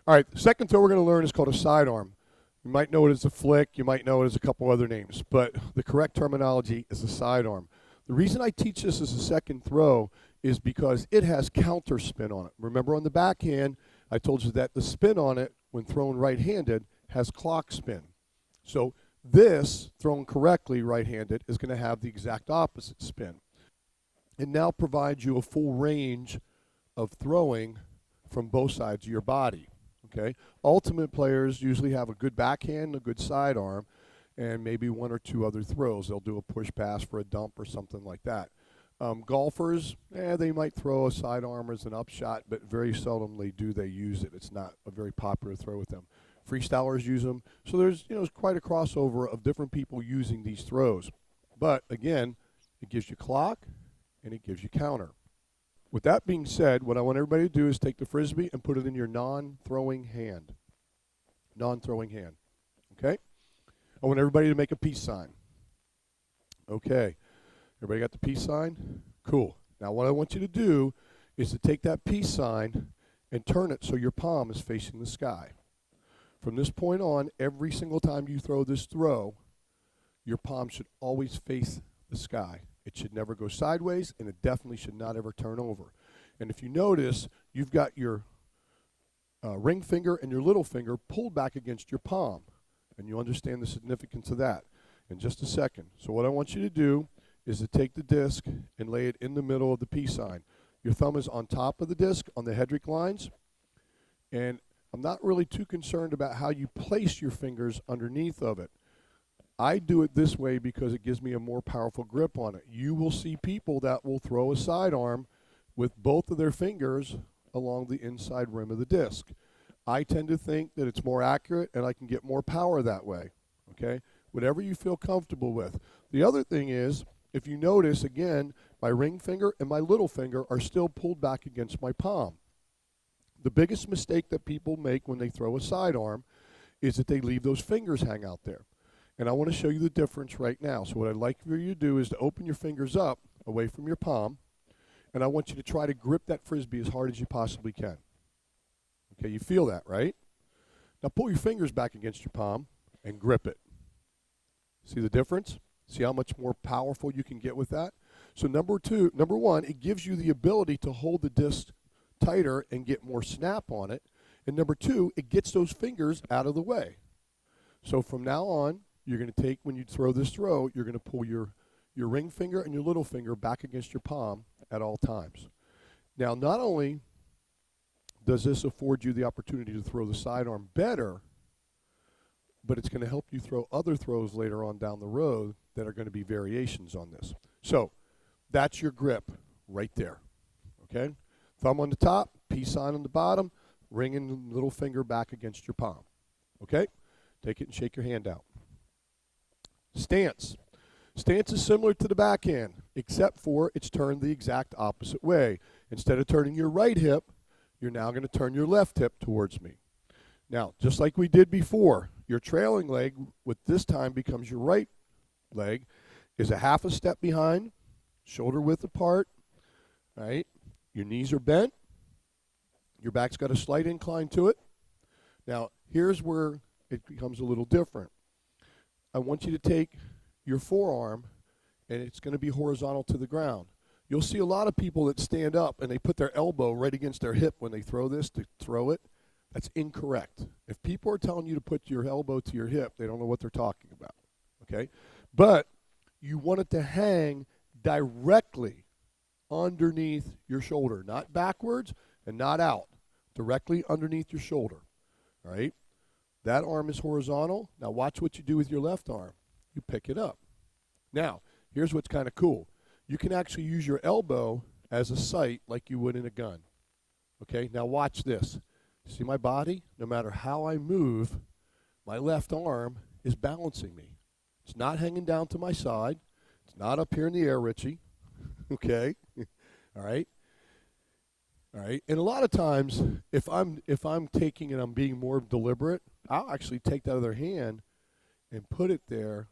All right, the second throw we're going to learn is called a sidearm. You might know it as a flick, you might know it as a couple other names, but the correct terminology is a sidearm. The reason I teach this as a second throw is because it has counter spin on it. Remember on the backhand, I told you that the spin on it, when thrown right-handed, has clock spin. So this, thrown correctly right-handed, is going to have the exact opposite spin. It now provides you a full range of throwing from both sides of your body. Okay? Ultimate players usually have a good backhand, a good sidearm, and maybe one or two other throws. They'll do a push pass for a dump or something like that. Golfers, they might throw a sidearm as an upshot, but very seldomly do they use it. It's not a very popular throw with them. Freestylers use them. So there's quite a crossover of different people using these throws. But again, it gives you clock and it gives you counter. With that being said, what I want everybody to do is take the Frisbee and put it in your non-throwing hand. Non-throwing hand. Okay? I want everybody to make a peace sign. Okay. Everybody got the peace sign? Cool. Now what I want you to do is to take that peace sign and turn it so your palm is facing the sky. From this point on, every single time you throw this throw, your palm should always face the sky. It should never go sideways, and it definitely should not ever turn over. And if you notice, you've got your ring finger and your little finger pulled back against your palm. And you understand the significance of that in just a second. So what I want you to do is to take the disc and lay it in the middle of the peace sign. Your thumb is on top of the disc on the Hedrick lines. And I'm not really too concerned about how you place your fingers underneath of it. I do it this way because it gives me a more powerful grip on it. You will see people that will throw a sidearm with both of their fingers along the inside rim of the disc. I tend to think that it's more accurate and I can get more power that way. Okay? Whatever you feel comfortable with. The other thing is, if you notice, again, my ring finger and my little finger are still pulled back against my palm. The biggest mistake that people make when they throw a sidearm is that they leave those fingers hang out there. And I want to show you the difference right now. So what I'd like for you to do is to open your fingers up away from your palm, and I want you to try to grip that Frisbee as hard as you possibly can. Okay, you feel that, right? Now pull your fingers back against your palm and grip it. See the difference? See how much more powerful you can get with that? So number one, it gives you the ability to hold the disc tighter and get more snap on it. And number two, it gets those fingers out of the way. So from now on, you're going to take, when you throw this throw, you're going to pull your ring finger and your little finger back against your palm at all times. Now, not only does this afford you the opportunity to throw the sidearm better, but it's going to help you throw other throws later on down the road that are going to be variations on this. So that's your grip right there. Okay? Thumb on the top, peace sign on the bottom, ring and little finger back against your palm. Okay? Take it and shake your hand out. Stance. Stance is similar to the backhand, except for it's turned the exact opposite way. Instead of turning your right hip, you're now going to turn your left hip towards me. Now, just like we did before, your trailing leg, with this time becomes your right leg, is a half a step behind, shoulder width apart, right? Your knees are bent. Your back's got a slight incline to it. Now, here's where it becomes a little different. I want you to take your forearm, and it's going to be horizontal to the ground. You'll see a lot of people that stand up and they put their elbow right against their hip when they throw this to throw it. That's incorrect. If people are telling you to put your elbow to your hip, they don't know what they're talking about. Okay? But you want it to hang directly underneath your shoulder, not backwards and not out, directly underneath your shoulder. All right? That arm is horizontal. Now watch what you do with your left arm. You pick it up. Now, here's what's kind of cool. You can actually use your elbow as a sight like you would in a gun. Okay? Now watch this. See my body? No matter how I move, my left arm is balancing me. It's not hanging down to my side. It's not up here in the air, Richie. Okay? All right? All right? And a lot of times, if I'm taking and I'm being more deliberate, I'll actually take that other hand and put it there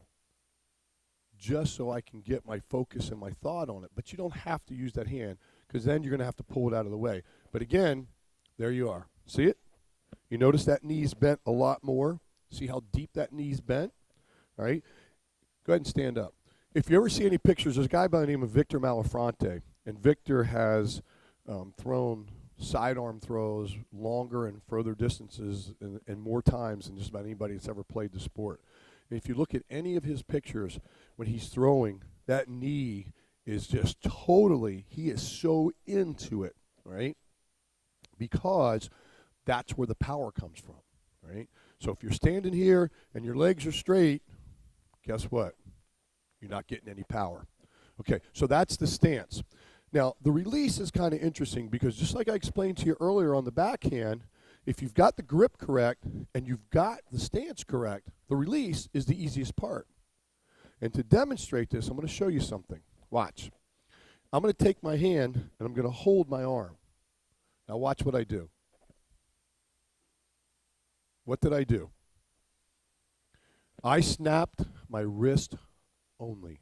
just so I can get my focus and my thought on it. But you don't have to use that hand because then you're going to have to pull it out of the way. But again, there you are. See it? You notice that knee's bent a lot more. See how deep that knee's bent? All right? Go ahead and stand up. If you ever see any pictures, there's a guy by the name of Victor Malafronte, and Victor has thrown sidearm throws longer and further distances and more times than just about anybody that's ever played the sport. And if you look at any of his pictures, when he's throwing, that knee is just totally, he is so into it, right? Because that's where the power comes from, right? So if you're standing here and your legs are straight, guess what? You're not getting any power. Okay, so that's the stance. Now, the release is kind of interesting because just like I explained to you earlier on the backhand, if you've got the grip correct and you've got the stance correct, the release is the easiest part. And to demonstrate this, I'm going to show you something. Watch. I'm going to take my hand and I'm going to hold my arm. Now watch what I do. What did I do? I snapped my wrist only.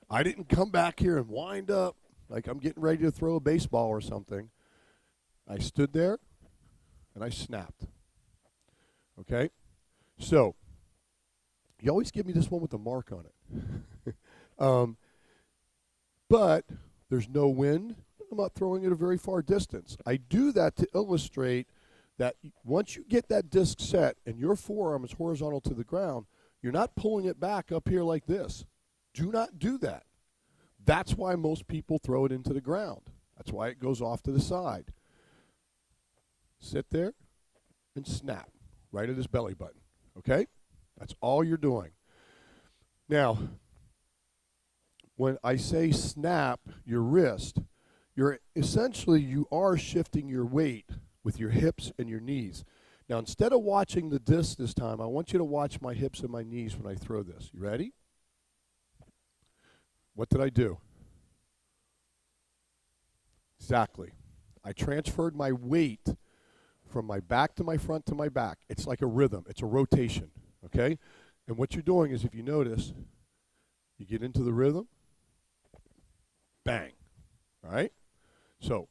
I didn't come back here and wind up like I'm getting ready to throw a baseball or something. I stood there and I snapped. Okay? So, you always give me this one with a mark on it. But there's no wind. I'm not throwing it a very far distance. I do that to illustrate that once you get that disc set and your forearm is horizontal to the ground, you're not pulling it back up here like this. Do not do that. That's why most people throw it into the ground. That's why it goes off to the side. Sit there and snap right at his belly button. Okay? That's all you're doing. Now, when I say snap your wrist, you're essentially, you are shifting your weight with your hips and your knees. Now, instead of watching the disc this time, I want you to watch my hips and my knees when I throw this. You ready? What did I do? Exactly. I transferred my weight from my back to my front to my back. It's like a rhythm. It's a rotation, okay? And what you're doing is, if you notice, you get into the rhythm, bang, all right? So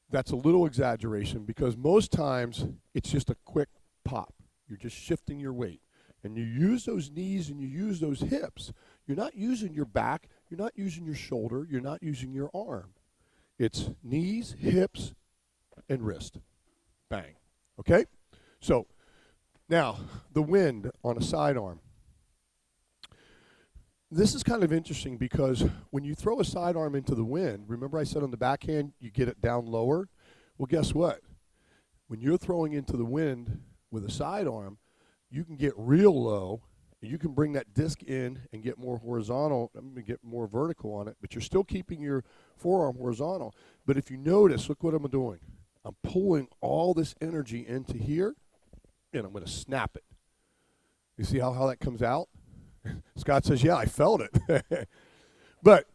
that's a little exaggeration because most times it's just a quick pop. You're just shifting your weight. And you use those knees and you use those hips. You're not using your back. You're not using your shoulder. You're not using your arm. It's knees, hips, and wrist. Bang. Okay? So now, the wind on a sidearm. This is kind of interesting because when you throw a sidearm into the wind, remember I said on the backhand you get it down lower? Well, guess what? When you're throwing into the wind with a sidearm, you can get real low, and you can bring that disc in and get more horizontal, get more vertical on it, but you're still keeping your forearm horizontal. But if you notice, look what I'm doing. I'm pulling all this energy into here, and I'm going to snap it. You see how that comes out? Scott says, yeah, I felt it. But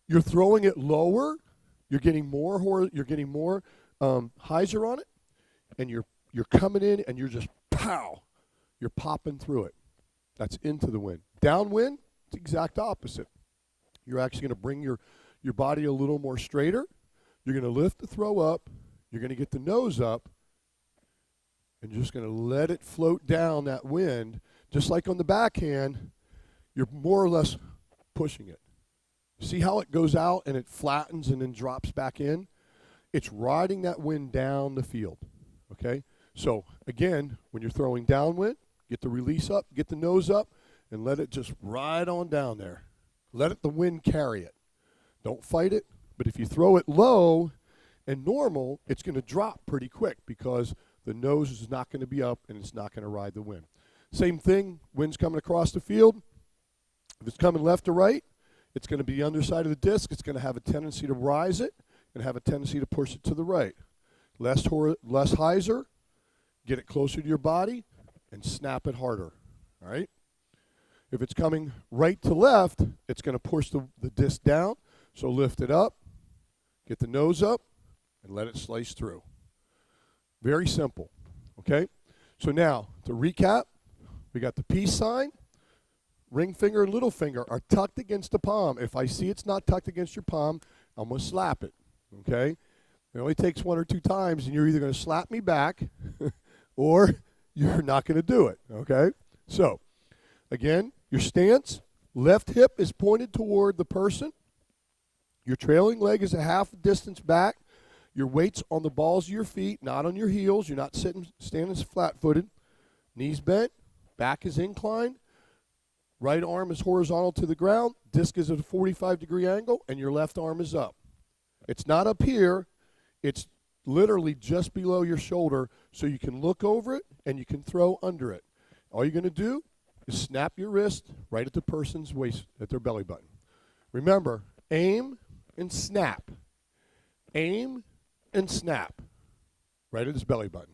you're throwing it lower, you're getting more hyzer on it, and you're coming in and you're just pow. You're popping through it. That's into the wind. Downwind, it's the exact opposite. You're actually going to bring your body a little more straighter. You're going to lift the throw up. You're going to get the nose up. And you're just going to let it float down that wind. Just like on the backhand, you're more or less pushing it. See how it goes out and it flattens and then drops back in? It's riding that wind down the field. Okay? So, again, when you're throwing downwind, get the release up, get the nose up, and let it just ride on down there. Let the wind carry it. Don't fight it, but if you throw it low and normal, it's going to drop pretty quick because the nose is not going to be up and it's not going to ride the wind. Same thing, wind's coming across the field. If it's coming left to right, it's going to be the underside of the disc. It's going to have a tendency to rise it and have a tendency to push it to the right. Less hyzer, get it closer to your body, and snap it harder, all right? If it's coming right to left, it's going to push the disc down, so lift it up, get the nose up, and let it slice through. Very simple, okay? So now, to recap, we got the peace sign. Ring finger and little finger are tucked against the palm. If I see it's not tucked against your palm, I'm going to slap it, okay? It only takes 1 or 2 times, and you're either going to slap me back or you're not going to do it, okay? So, again, your stance, left hip is pointed toward the person. Your trailing leg is a half distance back. Your weight's on the balls of your feet, not on your heels. You're not standing flat-footed. Knees bent, back is inclined. Right arm is horizontal to the ground. Disc is at a 45-degree angle, and your left arm is up. It's not up here. It's literally just below your shoulder, so you can look over it and you can throw under it. All you're going to do is snap your wrist right at the person's waist, at their belly button. Remember, aim and snap. Aim and snap right at his belly button.